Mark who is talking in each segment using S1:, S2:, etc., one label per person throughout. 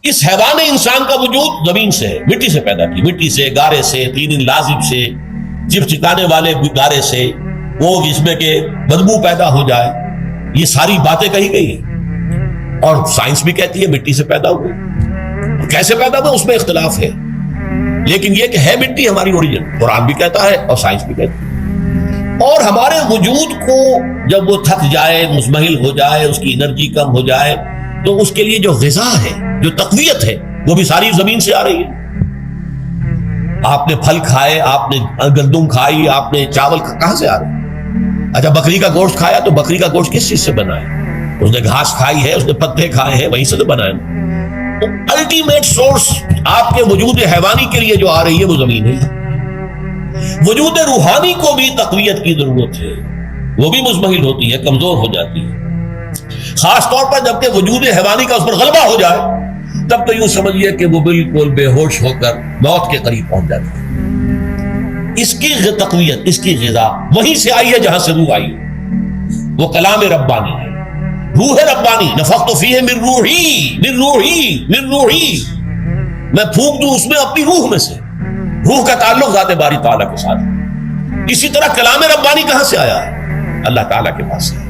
S1: اس حیوان انسان کا وجود زمین سے ہے، مٹی سے پیدا کی، مٹی سے، گارے سے، طین لازب سے، چپچکانے والے گارے سے، وہ جس میں کہ بدبو پیدا ہو جائے، یہ ساری باتیں کہی گئی ہیں۔ اور سائنس بھی کہتی ہے مٹی سے پیدا ہوئے، کیسے پیدا ہوا اس میں اختلاف ہے، لیکن یہ کہ ہے مٹی ہماری اوریجن، قرآن بھی کہتا ہے اور سائنس بھی کہتی ہے۔ اور ہمارے وجود کو جب وہ تھک جائے، مزمحل ہو جائے، اس کی انرجی کم ہو جائے، تو اس کے لیے جو غذا ہے، جو تقویت ہے، وہ بھی ساری زمین سے آ رہی ہے۔ آپ نے پھل کھائے، آپ نے گندم کھائی، آپ نے چاول کہاں سے آ رہے ہیں؟ اچھا بکری کا گوشت کھایا تو بکری کا گوشت کس چیز سے بنا ہے؟ اس نے گھاس کھائی ہے، اس نے پتے کھائے ہیں، وہیں سے تو بنا ہے۔ الٹیمیٹ سورس آپ کے وجود حیوانی کے لیے جو آ رہی ہے وہ زمین ہے۔ وجود روحانی کو بھی تقویت کی ضرورت ہے، وہ بھی مزمحل ہوتی ہے، کمزور ہو جاتی ہے، خاص طور پر جبکہ وجود حیوانی کا اس پر غلبہ ہو جائے، تب تو یوں سمجھیے کہ وہ بالکل بے ہوش ہو کر موت کے قریب پہنچ جاتی ہے۔ اس کی تقویت، اس کی غذا وہیں سے آئی ہے جہاں سے روح آئی ہے، وہ کلام ربانی ہے، روح ربانی، نفخت فیہ من روحی من روحی من روحی، میں پھونک دوں اس میں اپنی روح میں سے۔ روح کا تعلق ذات باری تعالیٰ کے ساتھ۔ اسی طرح کلام ربانی کہاں سے آیا ہے؟ اللہ تعالیٰ کے پاس ہے،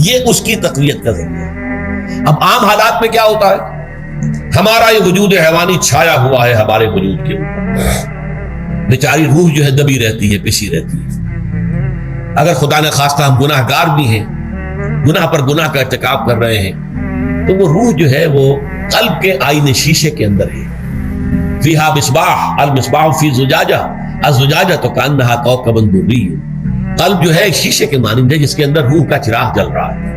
S1: یہ اس کی تقویت کا ذریعہ ہے۔ اب عام حالات میں کیا ہوتا ہے؟ ہمارا یہ وجود حیوانی چھایا ہوا ہے ہمارے وجود کے اوپر، بیچاری روح جو ہے دبی رہتی ہے، پسی رہتی ہے۔ اگر خدا نے خواستہ ہم گناہ گار بھی ہیں، گناہ پر گناہ کا ارتکاب کر رہے ہیں، تو وہ روح جو ہے وہ قلب کے آئینے شیشے کے اندر ہے۔ فیہا مصباح، المصباح فی زجاجہ، الزجاجہ تو کانہا کوکب دری۔ قلب جو ہے ایک شیشے کے مانند ہے جس کے اندر روح کا چراغ جل رہا ہے۔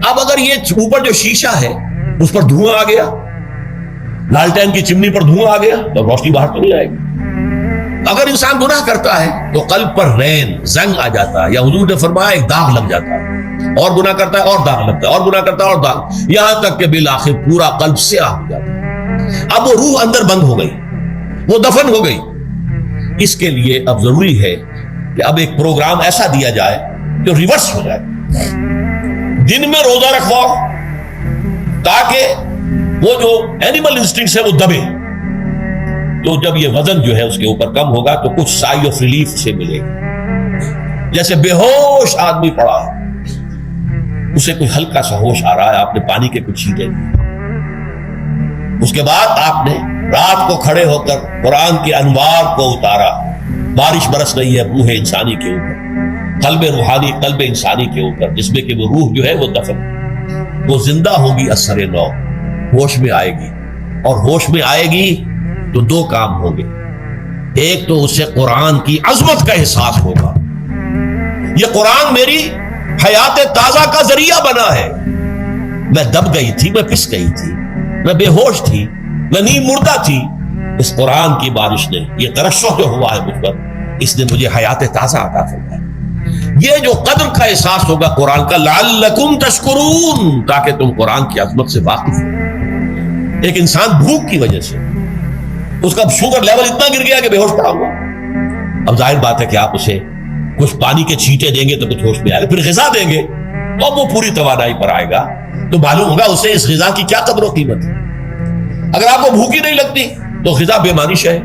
S1: اب اگر یہ اوپر جو شیشہ ہے اس پر دھواں آ گیا، لالٹین کی چمنی پر دھواں آ گیا تو روشنی باہر تو نہیں آئے گی۔ اگر انسان گناہ کرتا ہے تو قلب پر رین، زنگ آ جاتا ہے، یا حضور نے فرمایا ایک داغ لگ جاتا ہے، اور گناہ کرتا ہے اور داغ لگتا ہے، اور گناہ کرتا ہے اور داغ، یہاں تک کہ بالآخر پورا قلب سیاہ ہو جاتا ہے۔ اب وہ روح اندر بند ہو گئی، وہ دفن ہو گئی۔ اس کے لیے اب ضروری ہے کہ اب ایک پروگرام ایسا دیا جائے جو ریورس ہو جائے۔ دن میں روزہ رکھواؤ تاکہ وہ جو اینیمل انسٹنکٹس ہے وہ دبے، تو جب یہ وزن جو ہے اس کے اوپر کم ہوگا تو کچھ سائی آف ریلیف سے ملے گا۔ جیسے بے ہوش آدمی پڑا ہے، اسے کوئی ہلکا سا ہوش آ رہا ہے، آپ نے پانی کے کچھ چھینٹے دیے، اس کے بعد آپ نے رات کو کھڑے ہو کر قرآن کے انوار کو اتارا، بارش برس رہی ہے روح انسانی کے اوپر، قلب روحانی، قلب انسانی کے اوپر، جس میں کہ وہ روح جو ہے وہ دفن، وہ زندہ ہوگی اثر نو، ہوش میں آئے گی، اور ہوش میں آئے گی تو دو کام ہوں گے۔ ایک تو اسے قرآن کی عظمت کا احساس ہوگا، یہ قرآن میری حیات تازہ کا ذریعہ بنا ہے، میں دب گئی تھی، میں پس گئی تھی، میں بے ہوش تھی، میں نیم مردہ تھی، اس قرآن کی بارش نے، یہ ترشح جو ہوا ہے مجھ پر، اس نے مجھے حیات تازہ عطا فرمائی۔ یہ جو قدر کا احساس ہوگا قرآن کا، لعلکم تشکرون، تاکہ تم قرآن کی عظمت سے واقف ہو۔ ایک انسان بھوک کی وجہ سے اس کا شوگر لیول اتنا گر گیا کہ بے ہوش پڑا ہوا، اب ظاہر بات ہے کہ آپ اسے کچھ پانی کے چھینٹے دیں گے تو کچھ ہوش میں آئے گا، پھر غذا دیں گے تو وہ پوری توانائی پر آئے گا، تو معلوم ہوگا اسے اس غذا کی کیا قدر و قیمت ہے۔ اگر آپ کو بھوک ہی نہیں لگتی تو غذا بے معنی ہے،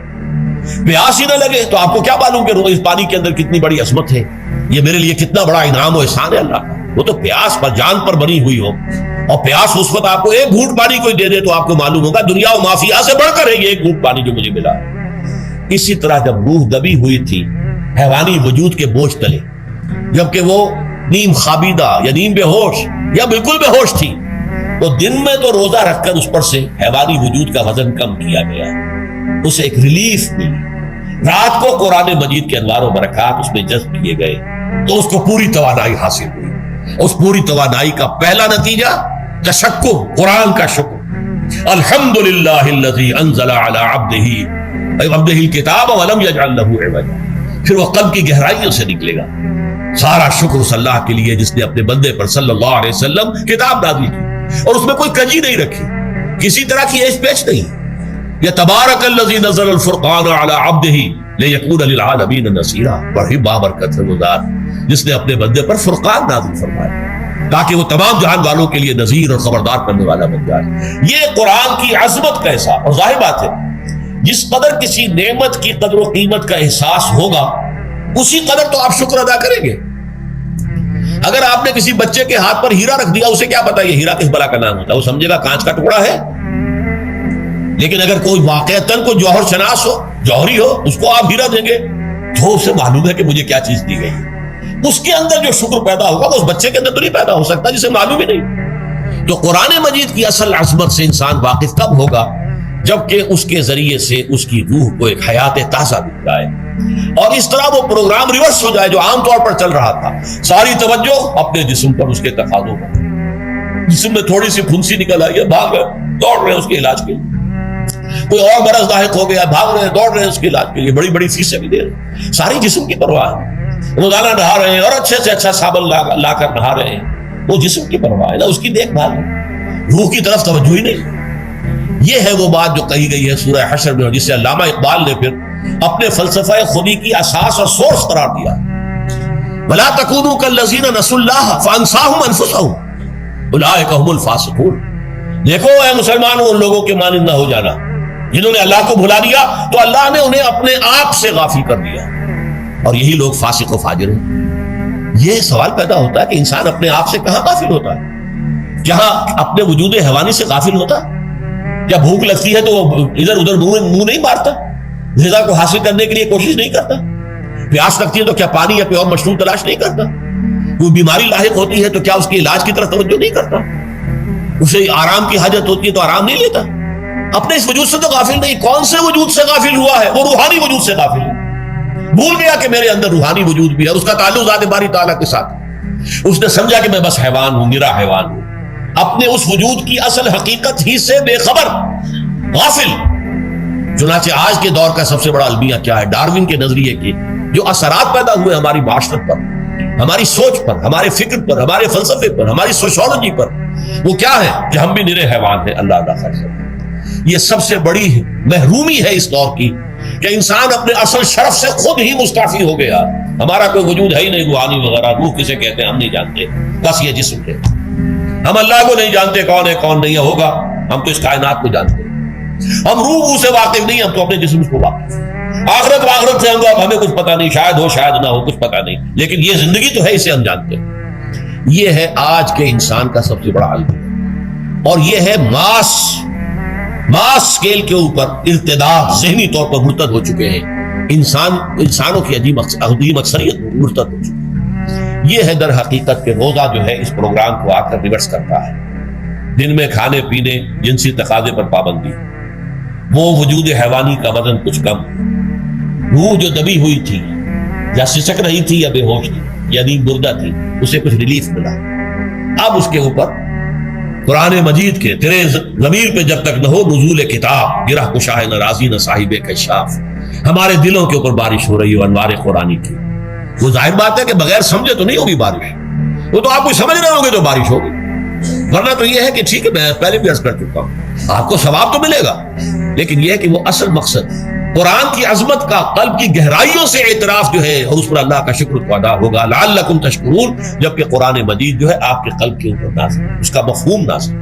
S1: پیاس ہی نہ لگے تو آپ کو کیا معلوم کہ اس پانی کے اندر کتنی بڑی عظمت ہے، یہ میرے لیے کتنا بڑا انعام و احسان ہے اللہ کا۔ وہ تو پیاس پر جان پر بنی ہوئی ہو، اور پیاس اس وقت آپ کو ایک گھونٹ پانی کوئی دے دے تو آپ کو معلوم ہوگا دنیا و مافیا سے بڑھ کر ہے یہ ایک گھونٹ پانی جو مجھے ملا۔ اسی طرح جب روح دبی ہوئی تھی حیوانی وجود کے بوجھ تلے، جبکہ وہ نیم خوابیدہ یا نیم بے ہوش یا بالکل بے ہوش تھی، تو دن میں تو روزہ رکھ کر اس پر سے حیوانی وجود کا وزن کم کیا گیا، اسے ایک ریلیف ملی۔ رات کو قرآن مجید کے انوار و برکات اس میں جذب کیے گئے تو اس کو پوری توانائی حاصل ہوئی۔ اس پوری توانائی کا پہلا نتیجہ تشکر، قرآن کا شکر، الحمدللہ الذی انزل علی عبدہ الکتاب ولم یجعل لہ عوجا۔ پھر وہ قلب کی گہرائیوں سے نکلے گا، سارا شکر اس اللہ کے لیے جس نے اپنے بندے پر صلی اللہ علیہ وسلم کتاب نازل کی، اور اس میں کوئی کجی نہیں رکھی، کسی طرح کی ایش پیش نہیں۔ یا تبارک الذی نزل الفرقان علی عبدہ لیکون للعالمین نصیرا، بڑی بابرکت ہے وہ ذات جس نے اپنے بندے پر فرقان نازل فرمایا۔ تاکہ وہ تمام جہان والوں کے لیے نذیر اور خبردار کرنے والا بن جائے۔ یہ قرآن کی عظمت کا احساس، اور ظاہر بات ہے جس قدر کسی نعمت کی قدر و قیمت کا احساس ہوگا اسی قدر تو آپ شکر ادا کریں گے۔ اگر آپ نے کسی بچے کے ہاتھ پر ہیرا رکھ دیا، اسے کیا پتا یہ ہیرا کس بلا کا نام ہوتا ہے، وہ سمجھے گا کانچ کا ٹکڑا ہے۔ لیکن اگر کوئی واقعتاً کوئی جوہر شناس ہو، جوہری ہو، اس کو آپ ہیرا دیں گے تو اسے معلوم ہے کہ مجھے کیا چیز دی گئی ہے، اس کے اندر جو شکر پیدا ہوگا وہ اس بچے کے اندر تو نہیں پیدا ہو سکتا جسے معلوم ہی نہیں۔ تو قرآن مجید کی اصل عظمت سے انسان واقف کب ہوگا؟ جبکہ اس کے ذریعے سے اس کی روح کو ایک حیات تازہ مل جائے، اور اس طرح وہ پروگرام ریورس ہو جائے جو عام طور پر چل رہا تھا، ساری توجہ اپنے جسم پر، اس کے تقاضوں پر۔ جسم میں تھوڑی سی پھنسی نکل آئی ہے، بھاگ رہے، دوڑ رہے ہیں اس کے علاج کے لیے۔ کوئی اور مرض لاحق ہو گیا، بھاگ رہے ہیں، دوڑ رہے ہیں اس کے علاج کے لیے، بڑی بڑی فیسیں بھی دے رہے ہیں۔ ساری جسم کی پرواہ ہے، روزانہ نہا رہے ہیں اور اچھے سے اچھا صابن لا کر نہا رہے ہیں، وہ جسم کی پرواہ ہے نا، اس کی دیکھ بھال ہے، روح کی طرف توجہ ہی نہیں۔ یہ ہے وہ بات جو کہی گئی ہے سورہ حشر میں، جسے علامہ اقبال نے پھر اپنے فلسفہ خودی کی اساس اور سورس قرار دیا۔ وَلَا تَكُونُوا كَالَّذِينَ نَسُوا اللَّهَ فَأَنسَاهُمْ أَنفُسَهُمْ أُولَٰئِكَ هُمُ الْفَاسِقُونَ۔ دیکھو اے مسلمانوں، ان لوگوں کے مانند نہ ہو جانا جنہوں نے اللہ کو بھلا دیا تو اللہ نے انہیں اپنے آپ سے غافل کر دیا، اور یہی لوگ فاسق و فاجر ہیں۔ یہ سوال پیدا ہوتا ہے کہ انسان اپنے آپ سے کہاں غافل ہوتا ہے؟ کہاں اپنے وجود حیوانی سے غافل ہوتا ہے؟ کیا بھوک لگتی ہے تو وہ ادھر ادھر منہ نہیں مارتا، غذا کو حاصل کرنے کے لیے کوشش نہیں کرتا؟ پیاس لگتی ہے تو کیا پانی یا کوئی اور مشروب تلاش نہیں کرتا؟ کوئی بیماری لاحق ہوتی ہے تو کیا اس کے علاج کی طرف توجہ نہیں کرتا؟ اسے آرام کی حاجت ہوتی ہے تو آرام نہیں لیتا؟ اپنے اس وجود سے تو غافل نہیں۔ کون سے وجود سے غافل ہوا ہے؟ وہ روحانی وجود سے غافل ہے۔ بھول گیا کہ میرے اندر روحانی وجود بھی ہے، اس کا تعلق ذات باری تعالیٰ کے ساتھ۔ اس نے سمجھا کہ میں بس حیوان ہوں، میرا حیوان ہوں، اپنے اس وجود کی اصل حقیقت ہی سے بے خبر، غافل۔ چنانچہ آج کے دور کا سب سے بڑا المیہ کیا ہے؟ ڈارون کے نظریے کے جو اثرات پیدا ہوئے ہماری معاشرت پر، ہماری سوچ پر، ہمارے فکر پر، ہمارے فلسفے پر، ہماری سوشولوجی پر، وہ کیا ہے کہ ہم بھی نرے حیوان ہیں، اللہ اللہ خیر۔ یہ سب سے بڑی محرومی ہے اس دور کی کہ انسان اپنے اصل شرف سے خود ہی مستعفی ہو گیا۔ ہمارا کوئی وجود ہے ہی نہیں، روحانی وغیرہ، روح کسے کہتے ہیں ہم نہیں جانتے، بس یہ جسم ہے۔ ہم اللہ کو نہیں جانتے کون ہے کون نہیں ہے، ہوگا ہم تو اس کائنات کو جانتے ہیں۔ ہم روح سے واقف نہیں، ہم تو اپنے جسم کو واقف۔ آخرت سے ہمیں کچھ پتا نہیں، شاید ہو شاید نہ ہو، کچھ پتا نہیں، لیکن یہ زندگی تو ہے، اسے ہم جانتے ہیں۔ یہ ہے آج کے انسان کا سب سے بڑا المیہ، اور یہ ہے ماس اسکیل کے اوپر ارتداد، ذہنی طور پر مرتد ہو چکے ہیں انسانوں کی عظیم اکثریت مرتد ہو چکی ہے۔ یہ ہے در حقیقت کہ روزہ جو ہے اس پروگرام کو آ کر ریورس کرتا ہے۔ دن میں کھانے پینے، جنسی تقاضے پر پابندی، وہ وجود حیوانی کا وزن کچھ کم، روح جو دبی ہوئی تھی یا سسک رہی تھی یا بے ہوش تھی یا نیم بردہ تھی، اسے کچھ ریلیف ملا۔ اب اس کے اوپر قرآن مجید کے تیرے ضمیر پہ جب تک نہ ہو نزول کتاب، گرہ کشاہ نہ راضی نہ صاحب کشاف، ہمارے دلوں کے اوپر بارش ہو رہی ہے انوار قرآنی کی۔ وہ ظاہر بات ہے کہ بغیر سمجھے تو نہیں ہوگی بارش، وہ تو آپ کو سمجھ رہے ہوں گے تو بارش ہوگی، ورنہ تو یہ ہے کہ ٹھیک ہے میں پہلے بھی عرض کر چکا ہوں، آپ کو ثواب تو ملے گا، لیکن یہ ہے کہ وہ اصل مقصد قرآن کی عظمت کا قلب کی گہرائیوں سے اعتراف جو ہے، اور اس پر اللہ کا شکر تو ادا ہوگا، لعلکم تشکرون، جبکہ قرآن مجید جو ہے آپ کے قلب کے اوپر نازل، اس کا مفہوم نازل۔